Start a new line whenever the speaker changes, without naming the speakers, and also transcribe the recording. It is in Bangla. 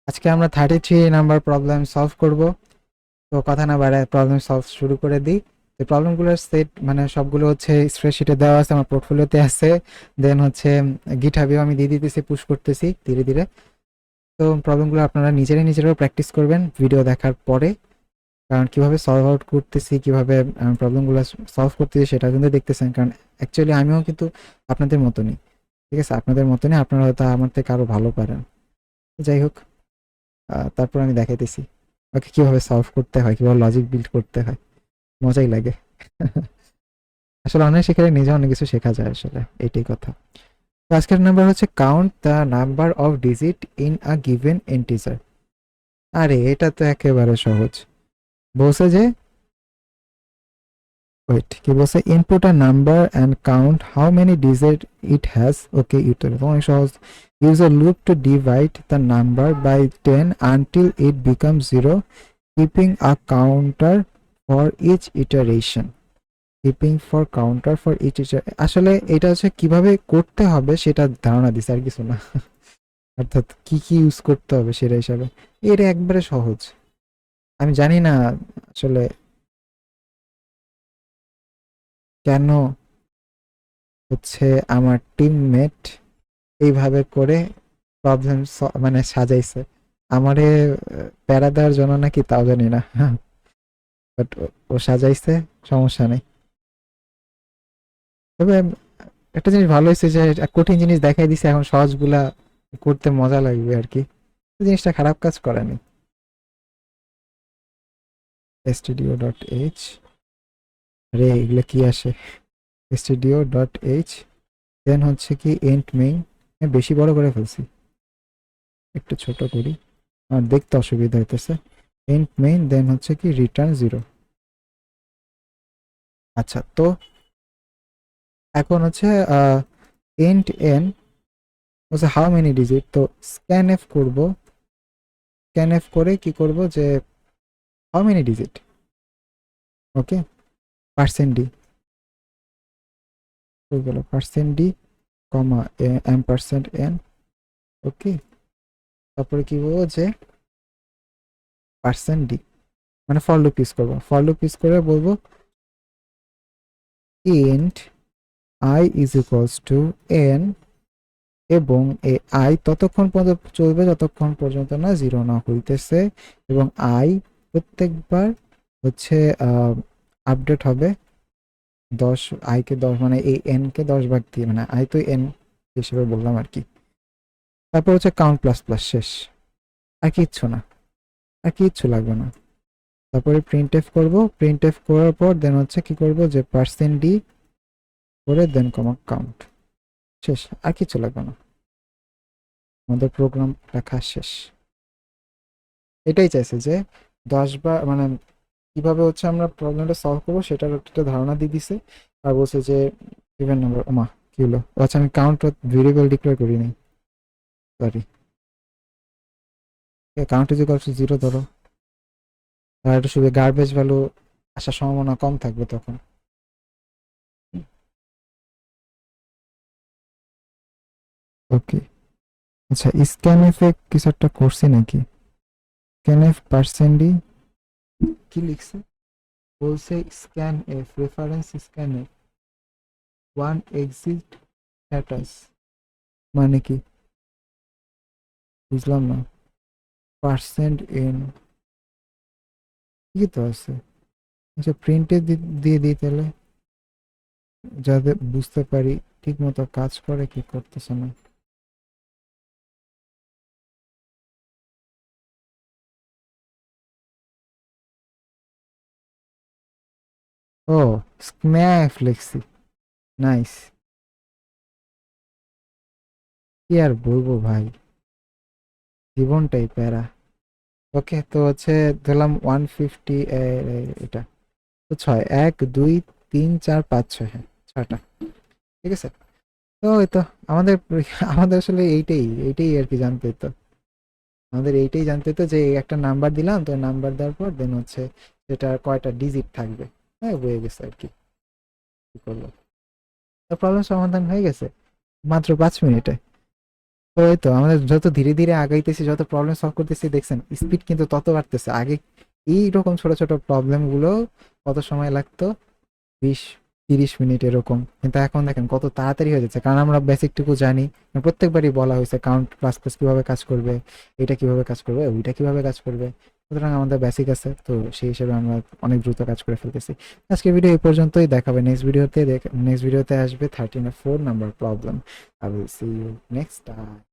আজকে আমরা 33 নাম্বার প্রবলেম সলভ করব। তো কথা না বাড়ায় প্রবলেম সলভ শুরু করে দিই। এই প্রবলেমগুলোর সেট মানে সবগুলো হচ্ছে স্প্রেডশিটে দেওয়া আছে, আমার পোর্টফোলিওতে আছে। দেন হচ্ছে গিটহাবেও আমি দিয়ে দিতেছি, পুশ করতেছি ধীরে ধীরে। তো প্রবলেমগুলো আপনারা নিজেরাও প্র্যাকটিস করবেন ভিডিও দেখার পরে, কারণ কিভাবে সলভ আউট করতেছি, কিভাবে প্রবলেমগুলো সলভ করতেছি সেটা কিন্তু দেখতেছেন। কারণ অ্যাকচুয়ালি আমিও কিন্তু আপনাদের মতনই, ঠিক আছে? আপনাদের মতনই, আপনারা হয়তো আমার থেকে আরও ভালো পারেন। যাই হোক, তারপর আমি দেখাইতেছি ওকে কিভাবে সলভ করতে হয়, কিভাবে লজিক বিল্ড করতে হয়। মজাই লাগে। আসলে অনেক শিখলে নিজে অনেক কিছু শেখা যায়, আসলে এইটাই কথা। তো আজকের নাম্বার হচ্ছে count the number of digit in a given integer. আরে এটা তো একেবারে সহজ। বলছে যে ওয়েট, কি বলছে, input a number and count how many digit it has. Okay, ইউটার অনেক সহজ। Use a loop to divide the number by 10 until it become 0, keeping a counter for each iteration. Keeping for counter for each iter, আসলে এটা হচ্ছে কিভাবে করতে হবে সেটা ধারণা দিছে, আর কিছু না। অর্থাৎ কি কি ইউজ করতে হবে সেটা হিসাবে। এটা একবারে সহজ। আমি জানি না আসলে কেন হচ্ছে আমার টিমমেট এইভাবে করে প্রবলেম মানে সাজাইছে আমারে, প্যারা দেওয়ার জন্য নাকি তাও জানি না। বাট ও সাজাইছে, সমস্যা নেই। তবে একটা জিনিস ভালো হয়েছে যে কঠিন জিনিস দেখাই দিছে, এখন সহজগুলা করতে মজা লাগবে আর কি। জিনিসটা খারাপ কাজ করেনি। stdio.h, আরে এগুলো কি আসে, stdio.h, দেন হচ্ছে কি এন্ড মেইন। বেশি বড় করে ফেলছি, একটু ছোট করি, আর দেখতে অসুবিধা হইতেছে। এন্ড মেইন, দেন হচ্ছে কি রিটার্ন 0। আচ্ছা, তো এখন হচ্ছে এন্ড এন হচ্ছে হাউ মেনি ডিজিট। তো স্ক্যান এফ করবো, স্ক্যান এফ করে কি করব যে how many digit, okay, percent D হয়ে গেল, পার্সেন্ট ডি কমা এম পার্সেন্ট এন। ওকে, তারপরে কি বলবো যে পার্সেন্ট ডি মানে ফর লুপ ইউজ করবো, ফর লুপ ইউজ করে বলবো int I is equals to N, এবং এই আই ততক্ষণ পর্যন্ত চলবে যতক্ষণ পর্যন্ত না 0 না হইতেছে, এবং আই প্রত্যেকবার হচ্ছে আপডেট হবে 10, আইকে 10 মানে এই এন কে 10 ভাগ দিয়ে, মানে আই তো এন হিসেবে বললাম আর কি। তারপর হচ্ছে কাউন্ট প্লাস প্লাস, শেষ। আর কিচ্ছু না, আর কিচ্ছু লাগবে না। তারপরে প্রিন্ট এফ করবো, প্রিন্ট এফ করার পর দেন হচ্ছে কি করবো যে পার্সেন্ট ডি করে দেন কমা কাউন্ট, শেষ। আর কিছু লাগবে না, আমাদের প্রোগ্রাম লেখা শেষ। এটাই চাইছে যে 10 বার মানে কিভাবে হচ্ছে আমরা প্রবলেমটা সলভ করবো সেটার একটা ধারণা দিয়ে দিছে। আর বলছে যে ইভেন নাম্বার, ওমা কি হলো, আচ্ছা আমি কাউন্ট ভেরিয়েবল ডিক্লেয়ার করি নাই, sorry. Count is equal to 0 ধরো, আর একটু শুধু গার্বেজ ভ্যালু আসার সম্ভাবনা কম থাকবে তখন। ওকে, আচ্ছা স্ক্যান এফ এ কিছু একটা করছি নাকি? স্ক্যান এফ পার্সেন্ট ডি কি লিখছে, বলছে scan F reference scan F one exit status, মানে কি বুঝলাম না। পার্সেন্ট ইন কি তো আছে, আচ্ছা প্রিন্টে দিয়ে দিই তাহলে, যাতে বুঝতে পারি ঠিক মতো কাজ করে কি করতেছে না। ও, স্ম্যাফ লিখছি, নাইস। কি আর বলবো ভাই, জীবনটাই প্যারা। ওকে, তো হচ্ছে ধরলাম 150, এটা তো 6, 1 2 3 4 5 6, হ্যাঁ 6টা, ঠিক আছে। তো ওই তো আমাদের আমাদের আসলে এইটাই আর কি জানতে তো, আমাদের এইটাই জানতে তো যে একটা নাম্বার দিলাম, তো নাম্বার দেওয়ার পর দেন হচ্ছে সেটা কয়টা ডিজিট থাকবে। হ্যাঁ, হয়ে গেছে আর কি, কি করবো। তো প্রবলেম সমাধান হয়ে গেছে মাত্র 5 মিনিটে। ওই তো আমাদের যত ধীরে ধীরে আগাইতেছি, যত প্রবলেম সলভ করতেছি, দেখছেন স্পিড কিন্তু তত বাড়তেছে। আগে এইরকম ছোট ছোট প্রবলেম গুলো কত সময় লাগতো, 20-30 মিনিট এরকম, কিন্তু এখন দেখেন কত তাড়াতাড়ি হয়ে যাচ্ছে, কারণ আমরা বেসিকটুকু জানি। প্রত্যেকবারই বলা হয়েছে কাউন্ট প্লাস প্লাস কিভাবে কাজ করবে, এটা কিভাবে কাজ করবে, ওইটা কিভাবে কাজ করবে, সুতরাং আমাদের বেসিক আছে, তো সেই হিসেবে আমরা অনেক দ্রুত কাজ করে ফেলতেছি। আজকে ভিডিও এই পর্যন্তই, দেখাবে নেক্সট ভিডিওতে আসবে 13 এর 4 number problem. I will see you next time.